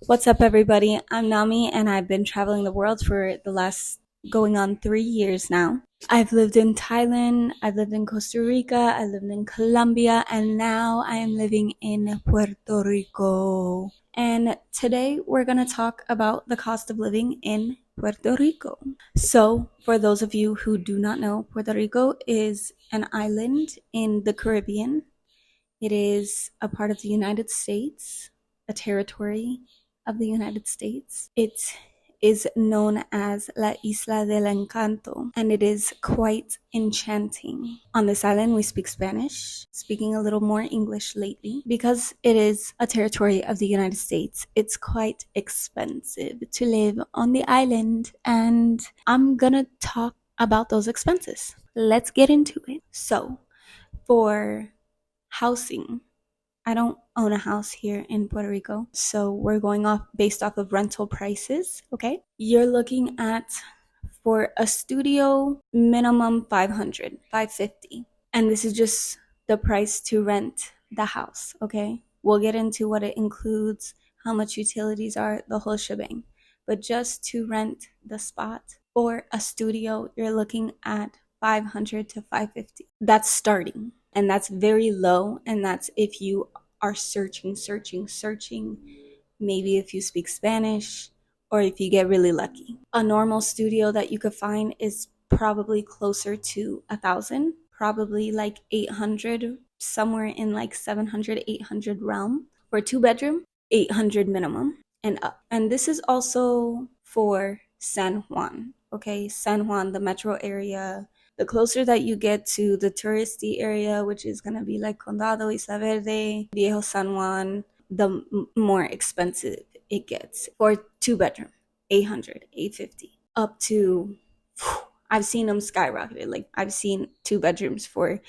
What's up, everybody? I'm Nami, and I've been traveling the world for the last going on 3 years now. I've lived in Thailand, I've lived in Costa Rica, I lived in Colombia, and now I am living in Puerto Rico. And today we're going to talk about the cost of living in Puerto Rico. So, for those of you who do not know, Puerto Rico is an island in the Caribbean. It is a part of the United States, a territory of the United States. It is known as La Isla del Encanto, and it is quite enchanting. On this island, we speak Spanish, speaking a little more English lately. Because it is a territory of the United States, it's quite expensive to live on the island, and I'm gonna talk about those expenses. Let's get into it. So, for housing, I don't own a house here in Puerto Rico, so we're going off based off of rental prices, okay? You're looking at, for a studio, minimum 500, 550. And this is just the price to rent the house, okay? We'll get into what it includes, how much utilities are, the whole shebang. But just to rent the spot for a studio, you're looking at 500 to 550. That's starting, and that's very low, and that's if you are searching. Maybe if you speak Spanish or if you get really lucky. A normal studio that you could find is probably closer to 1,000, probably like 800, somewhere in like 700, 800 realm. For a 2 bedroom, 800 minimum and up. And this is also for San Juan, okay? San Juan, the metro area. The closer that you get to the touristy area, which is going to be like Condado, Isla Verde, Viejo San Juan, the more expensive it gets. For 2 bedroom, 800, 850, up to, I've seen them skyrocketed. Like, I've seen 2 bedrooms for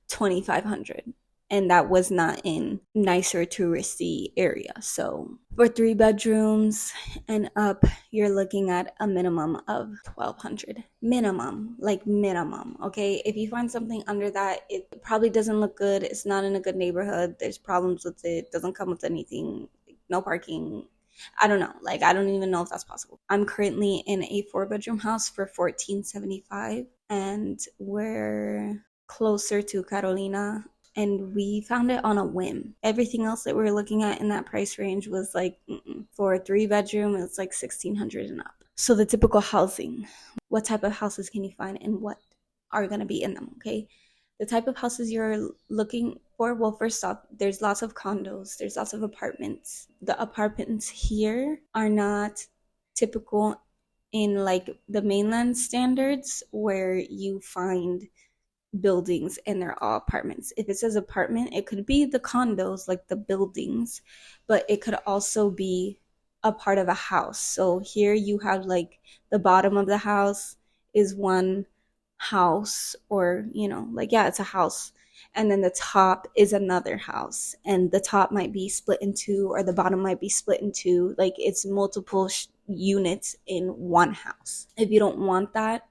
2,500, and that was not in nicer touristy area. So for 3 bedrooms and up, you're looking at a minimum of 1,200. Minimum, like minimum, okay? If you find something under that, it probably doesn't look good. It's not in a good neighborhood. There's problems with it. Doesn't come with anything. No parking. I don't know. Like, I don't even know if that's possible. I'm currently in a 4 bedroom house for 1475, and we're closer to Carolina, and we found it on a whim. Everything else that we were looking at in that price range was like, for a 3 bedroom, it's like 1,600 and up. So the typical housing, what type of houses can you find and what are going to be in them, okay? The type of houses you're looking for, well, first off, there's lots of condos, there's lots of apartments. The apartments here are not typical in like the mainland standards where you find buildings and they're all apartments. If it says apartment, it could be the condos, like the buildings, but it could also be a part of a house. So here you have like the bottom of the house is one house, or like, yeah, it's a house, and then the top is another house, and the top might be split in two, or the bottom might be split in two. Like, it's multiple units in one house. If you don't want that,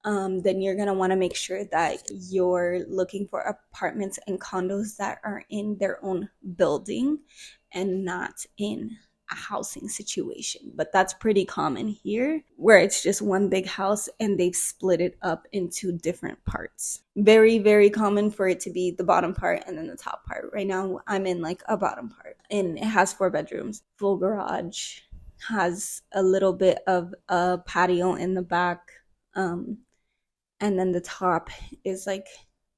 then you're going to want to make sure that you're looking for apartments and condos that are in their own building and not in a housing situation. But that's pretty common here, where it's just one big house and they've split it up into different parts. Very, very common for it to be the bottom part and then the top part. Right now, I'm in like a bottom part, and it has 4 bedrooms, full garage, has a little bit of a patio in the back. And then the top is like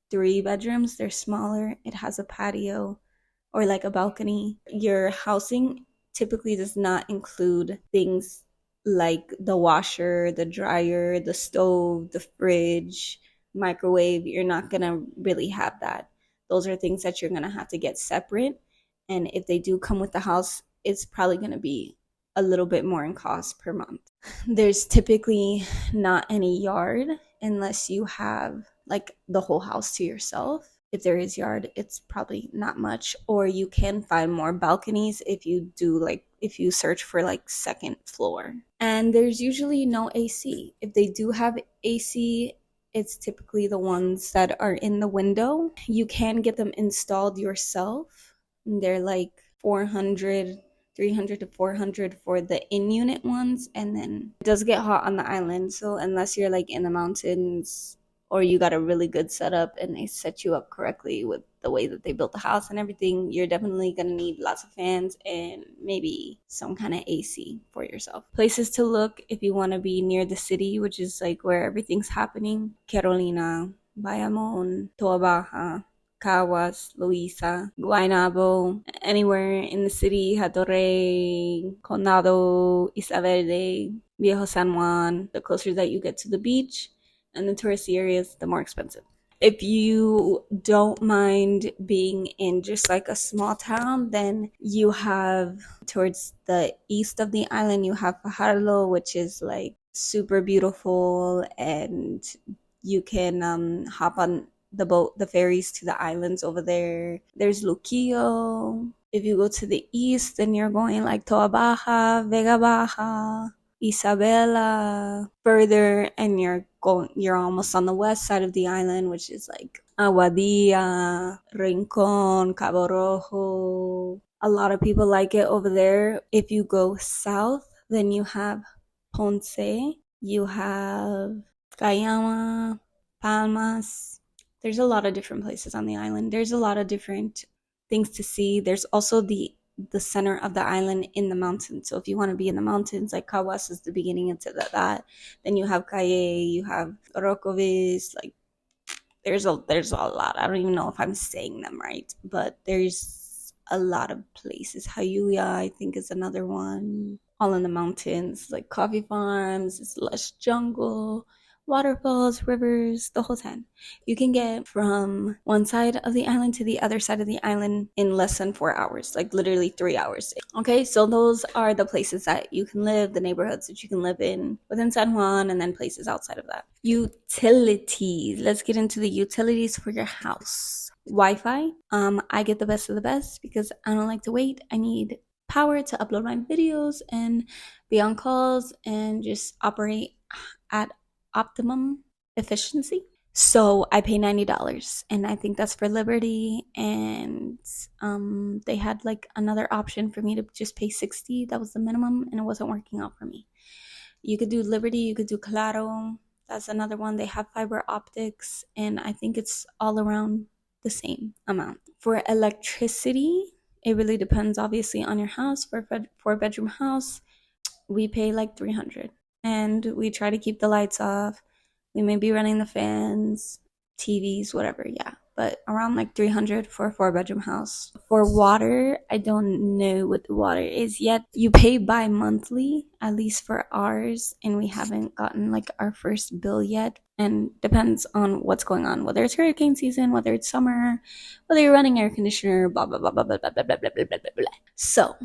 3 bedrooms. They're smaller. It has a patio or like a balcony. Your housing typically does not include things like the washer, the dryer, the stove, the fridge, microwave. You're not going to really have that. Those are things that you're going to have to get separate. And if they do come with the house, it's probably going to be a little bit more in cost per month. There's typically not any yard unless you have like the whole house to yourself. If there is yard, it's probably not much, or you can find more balconies if you search for like second floor. And there's usually no AC. If they do have AC, it's typically the ones that are in the window. You can get them installed yourself. They're like 400 300 to 400 for the in-unit ones, and then it does get hot on the island. So unless you're like in the mountains or you got a really good setup and they set you up correctly with the way that they built the house and everything, you're definitely gonna need lots of fans and maybe some kind of AC for yourself. Places to look if you want to be near the city, which is like where everything's happening: Carolina, Bayamon, Toa Baja, Caguas, Luisa, Guaynabo, anywhere in the city: Hatorrey, Condado, Isla Verde, Viejo San Juan. The closer that you get to the beach and the touristy areas, the more expensive. If you don't mind being in just like a small town, then you have towards the east of the island, you have Fajardo, which is like super beautiful, and you can hop on the ferries to the islands over there. There's Luquillo. If you go to the east, then you're going like Toa Baja, Vega Baja, Isabela. Further, and you're almost on the west side of the island, which is like Aguadilla, Rincon, Cabo Rojo. A lot of people like it over there. If you go south, then you have Ponce, you have Cayama, Palmas. There's a lot of different places on the island. There's a lot of different things to see. There's also the center of the island in the mountains. So if you want to be in the mountains, like Caguas is the beginning into that. Then you have Calle, you have Orocovis. Like there's a lot. I don't even know if I'm saying them right, but there's a lot of places. Hayuya, I think, is another one. All in the mountains, like coffee farms, it's lush jungle, waterfalls, rivers, the whole 10. You can get from one side of the island to the other side of the island in less than 4 hours, like literally 3 hours. Okay, so those are the places that you can live, the neighborhoods that you can live in within San Juan, and then places outside of that. Utilities. Let's get into the utilities for your house. Wi-Fi. I get the best of the best because I don't like to wait. I need power to upload my videos and be on calls and just operate at optimum efficiency. So I pay $90, and I think that's for Liberty. And they had like another option for me to just pay $60. That was the minimum, and it wasn't working out for me. You could do Liberty, you could do Claro. That's another one. They have fiber optics, and I think it's all around the same amount. For electricity, it really depends obviously on your house. For a 4-bedroom house, we pay like $300, and we try to keep the lights off. We may be running the fans, TVs, whatever, yeah. But around like $300 for a 4-bedroom house. For water, I don't know what the water is yet. You pay bi-monthly, at least for ours, and we haven't gotten like our first bill yet. And depends on what's going on, whether it's hurricane season, whether it's summer, whether you're running air conditioner, blah blah blah blah blah blah blah blah blah blah blah blah. So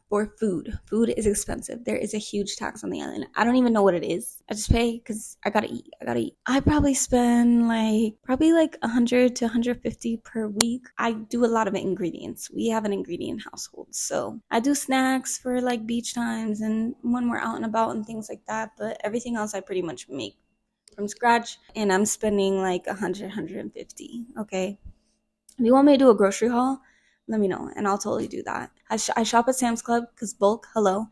for food is expensive. There is a huge tax on the island. I don't even know what it is. I just pay because I gotta eat. I probably spend like 100 to 150 per week. I do a lot of ingredients. We have an ingredient household, so I do snacks for like beach times and when we're out and about and things like that. But everything else I pretty much make from scratch, and I'm spending like 150. Okay, if you want me to do a grocery haul, let me know and I'll totally do that. I shop at Sam's Club because bulk, hello.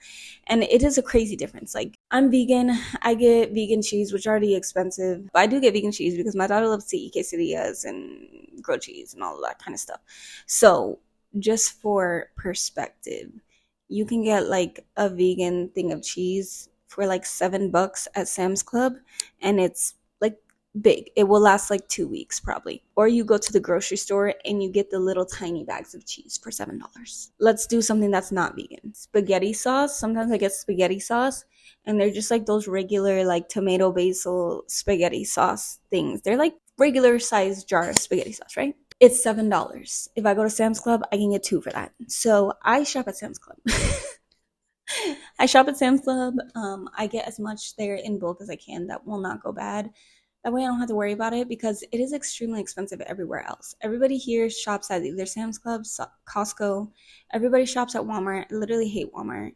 And it is a crazy difference. Like, I'm vegan. I get vegan cheese, which is already expensive. But I do get vegan cheese because my daughter loves to eat quesadillas and grilled cheese and all of that kind of stuff. So just for perspective, you can get like a vegan thing of cheese for like $7 at Sam's Club, and it's like big. It will last like 2 weeks probably. Or you go to the grocery store and you get the little tiny bags of cheese for $7. Let's do something that's not vegan. Spaghetti sauce. Sometimes I get spaghetti sauce, and they're just like those regular like tomato basil spaghetti sauce things. They're like regular sized jar of spaghetti sauce, right? It's $7. If I go to Sam's Club, I can get 2 for that. So I shop at Sam's Club. I shop at Sam's Club. I get as much there in bulk as I can. That will not go bad. That way I don't have to worry about it because it is extremely expensive everywhere else. Everybody here shops at either Sam's Club, Costco. Everybody shops at Walmart. I literally hate Walmart.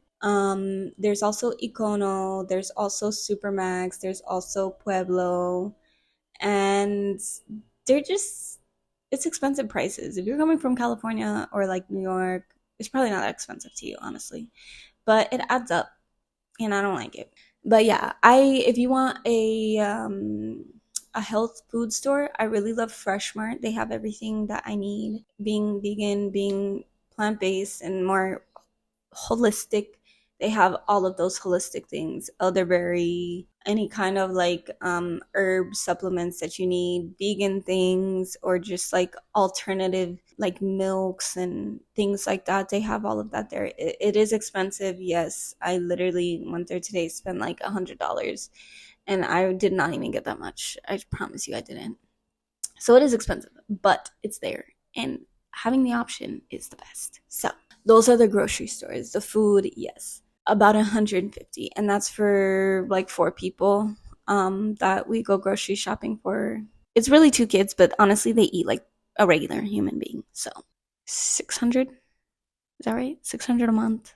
There's also Econo. There's also Supermax. There's also Pueblo. And they're just, it's expensive prices. If you're coming from California or like New York, It's probably not that expensive to you, honestly, but it adds up, and I don't like it. But yeah, I if you want a health food store, I really love Fresh Mart. They have everything that I need. Being vegan, being plant-based, and more holistic. They have all of those holistic things, elderberry, any kind of like herb supplements that you need, vegan things, or just like alternative like milks and things like that. They have all of that there. It is expensive, yes. I literally went there today, spent like $100, and I did not even get that much. I promise you I didn't. So it is expensive, but it's there, and having the option is the best. So those are the grocery stores. The food, yes, about 150, and that's for like 4 people that we go grocery shopping for. It's really 2 kids, but honestly they eat like a regular human being. So 600, is that right? 600 a month.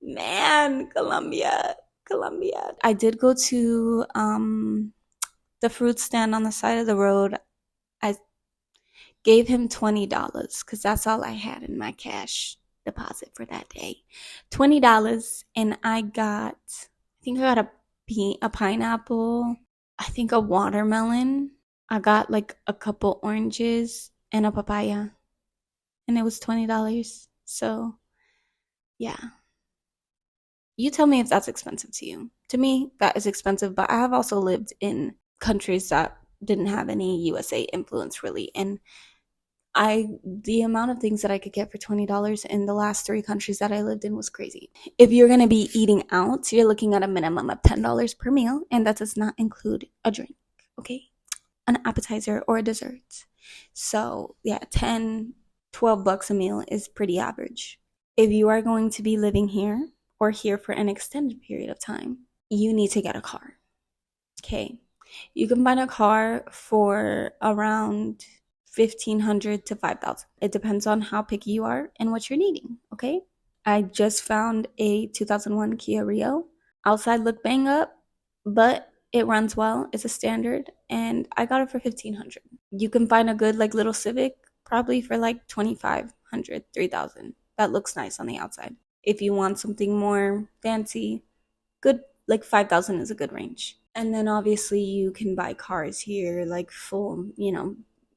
Man, Colombia. I did go to the fruit stand on the side of the road. I gave him $20 because that's all I had in my cash deposit for that day. $20, and I think I got a pineapple, I think a watermelon. I got like a couple oranges and a papaya, and it was $20. So yeah, you tell me if that's expensive to you. To me, that is expensive, but I have also lived in countries that didn't have any USA influence really, and the amount of things that I could get for $20 in the last 3 countries that I lived in was crazy. If you're gonna be eating out, you're looking at a minimum of $10 per meal, and that does not include a drink, okay? An appetizer or a dessert. So yeah, 10, $12 a meal is pretty average. If you are going to be living here or here for an extended period of time, you need to get a car. Okay. You can find a car for around 1,500 to 5,000. It depends on how picky you are and what you're needing, okay? I just found a 2001 Kia Rio. Outside look bang up, but it runs well. It's a standard, and I got it for 1,500. You can find a good like little Civic probably for like 2,500, 3,000. That looks nice on the outside. If you want something more fancy, good like 5,000 is a good range. And then obviously you can buy cars here, like full,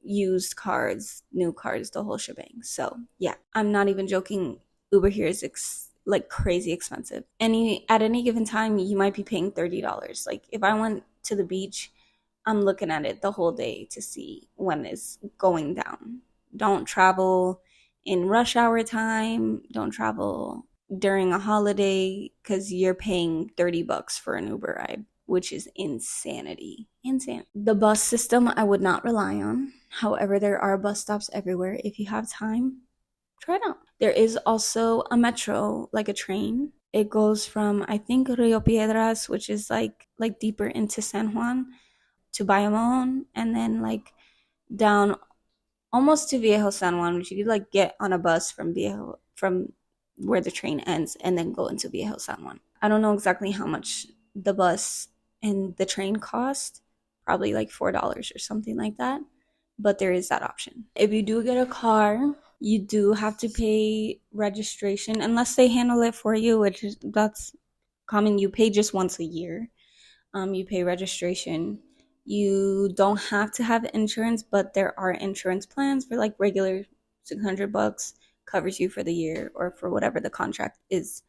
used cars, new cars, the whole shebang. So yeah, I'm not even joking. Uber here is like crazy expensive. At any given time, you might be paying $30. Like if I went to the beach, I'm looking at it the whole day to see when it's going down. Don't travel in rush hour time. Don't travel during a holiday because you're paying $30 for an Uber ride, which is insanity. Insane. The bus system I would not rely on. However, there are bus stops everywhere. If you have time, try it out. There is also a metro, like a train. It goes from I think Rio Piedras, which is like deeper into San Juan, to Bayamon, and then like down almost to Viejo San Juan, which you could like get on a bus from where the train ends and then go into Viejo San Juan. I don't know exactly how much the bus and the train cost, probably like $4 or something like that, but there is that option. If you do get a car, you do have to pay registration unless they handle it for you, that's common. You pay just once a year. You pay registration. You don't have to have insurance, but there are insurance plans for like regular $600 covers you for the year or for whatever the contract is,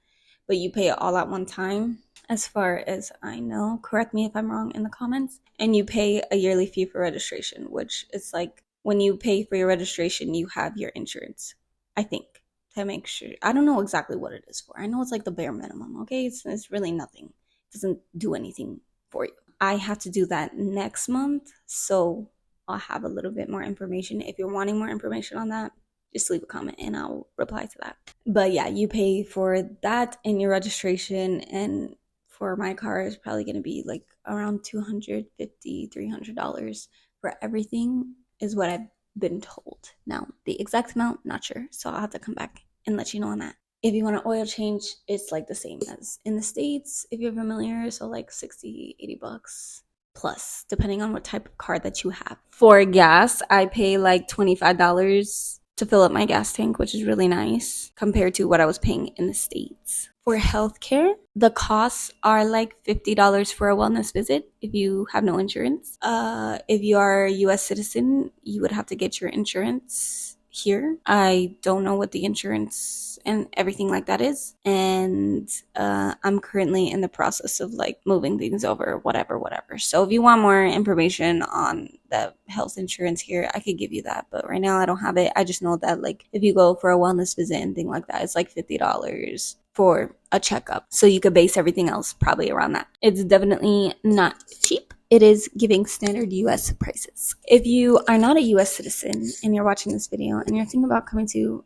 but you pay it all at one time. As far as I know, correct me if I'm wrong in the comments. And you pay a yearly fee for registration, which is like when you pay for your registration, you have your insurance, I think, to make sure. I don't know exactly what it is for. I know it's like the bare minimum, okay? It's really nothing. It doesn't do anything for you. I have to do that next month, so I'll have a little bit more information. If you're wanting more information on that, just leave a comment and I'll reply to that. But yeah, you pay for that in your registration, and for my car is probably going to be like around $250, $300 for everything is what I've been told. Now, the exact amount, not sure, so I'll have to come back and let you know on that. If you want an oil change, it's like the same as in the States, if you're familiar, so like 60, $80 plus, depending on what type of car that you have. For gas, I pay like $25 to fill up my gas tank, which is really nice compared to what I was paying in the States. For healthcare, the costs are like $50 for a wellness visit if you have no insurance. If you are a US citizen, you would have to get your insurance here. I don't know what the insurance and everything like that is. And I'm currently in the process of like moving things over, whatever. So if you want more information on the health insurance here, I could give you that. But right now I don't have it. I just know that like if you go for a wellness visit and thing like that, it's like $50 for a checkup. So you could base everything else probably around that. It's definitely not cheap. It is giving standard US prices. If you are not a US citizen and you're watching this video and you're thinking about coming to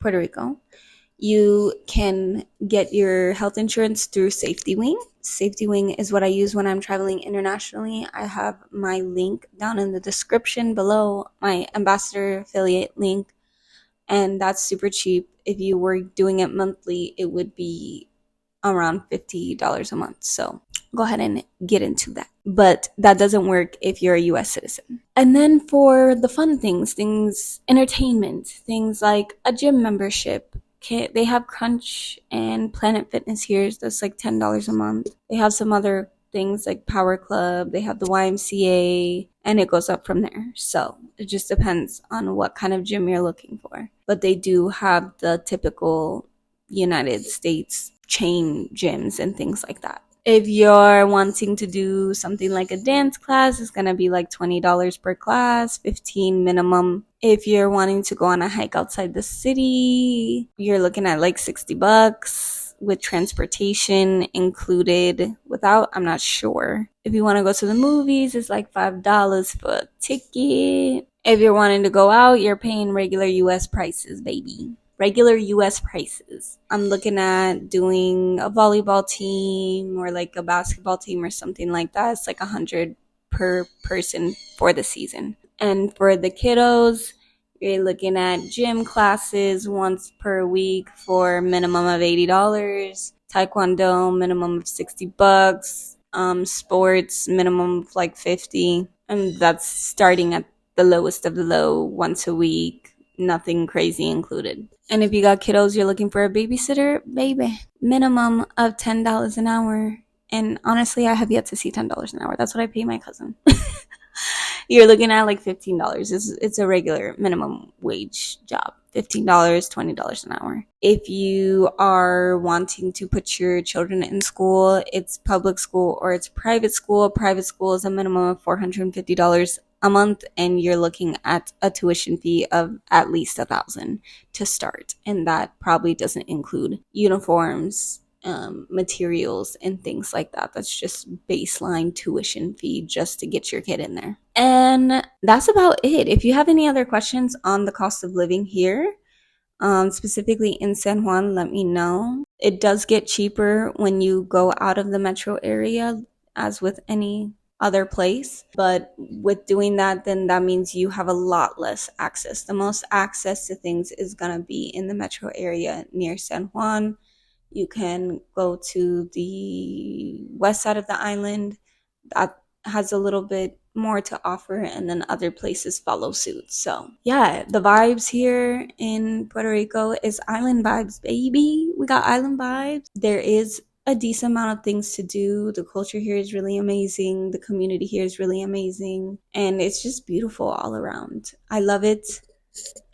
Puerto Rico, you can get your health insurance through Safety Wing. Safety Wing is what I use when I'm traveling internationally. I have my link down in the description below, my ambassador affiliate link, and that's super cheap. If you were doing it monthly, it would be around $50 a month. So go ahead and get into that. But that doesn't work if you're a US citizen. And then for the fun things, entertainment, things like a gym membership. They have Crunch and Planet Fitness here. That's like $10 a month. They have some other things like Power Club. They have the YMCA, and it goes up from there. So it just depends on what kind of gym you're looking for. But they do have the typical United States chain gyms and things like that. If you're wanting to do something like a dance class, it's going to be like $20 per class, $15 minimum. If you're wanting to go on a hike outside the city, you're looking at like $60 with transportation included. Without, I'm not sure. If you want to go to the movies, it's like $5 for a ticket. If you're wanting to go out, you're paying regular US prices, baby. Regular US prices. I'm looking at doing a volleyball team or like a basketball team or something like that. It's like $100 per person for the season. And for the kiddos, you're looking at gym classes once per week for a minimum of $80. Taekwondo, minimum of $60. Sports, minimum of like $50. And that's starting at the lowest of the low, once a week. Nothing crazy included. And if you got kiddos, you're looking for a babysitter, baby, minimum of $10 an hour. And honestly, I have yet to see $10 an hour. That's what I pay my cousin. You're looking at like $15. It's a regular minimum wage job. $15, $20 an hour. If you are wanting to put your children in school, it's public school or it's private school. Private school is a minimum of $450 a month, and you're looking at a tuition fee of at least $1,000 to start. And that probably doesn't include uniforms, materials, and things like that. That's just baseline tuition fee just to get your kid in there. And that's about it. If you have any other questions on the cost of living here, specifically in San Juan, let me know. It does get cheaper when you go out of the metro area, as with any other place. But with doing that, then that means you have a lot less access. The most access to things is going to be in the metro area near San Juan. You can go to the west side of the island. That has a little bit more to offer, and then other places follow suit. So yeah, the vibes here in Puerto Rico is island vibes, baby. We got island vibes. There is a decent amount of things to do. The culture here is really amazing. The community here is really amazing. And it's just beautiful all around. I love it.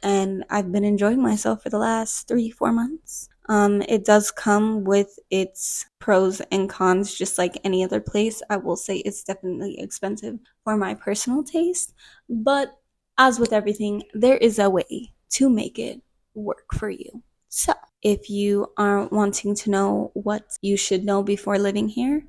And I've been enjoying myself for the last 3-4 months. It does come with its pros and cons, just like any other place. I will say it's definitely expensive for my personal taste. But as with everything, there is a way to make it work for you. So if you are wanting to know what you should know before living here,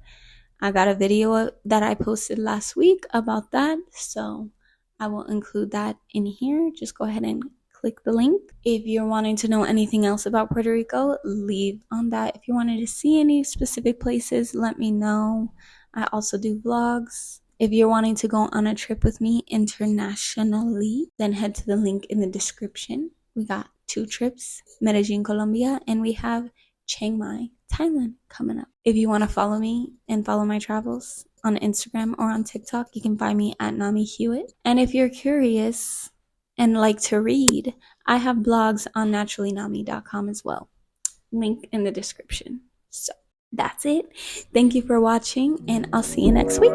I got a video that I posted last week about that. So I will include that in here. Just go ahead and click the link. If you're wanting to know anything else about Puerto Rico, leave on that. If you wanted to see any specific places, let me know. I also do vlogs. If you're wanting to go on a trip with me internationally, then head to the link in the description. We got 2 trips, Medellin, Colombia, and we have Chiang Mai, Thailand coming up. If you want to follow me and follow my travels on Instagram or on TikTok, you can find me at Nami Hewitt. And if you're curious and like to read, I have blogs on naturallynami.com as well. Link in the description. So that's it. Thank you for watching, and I'll see you next week.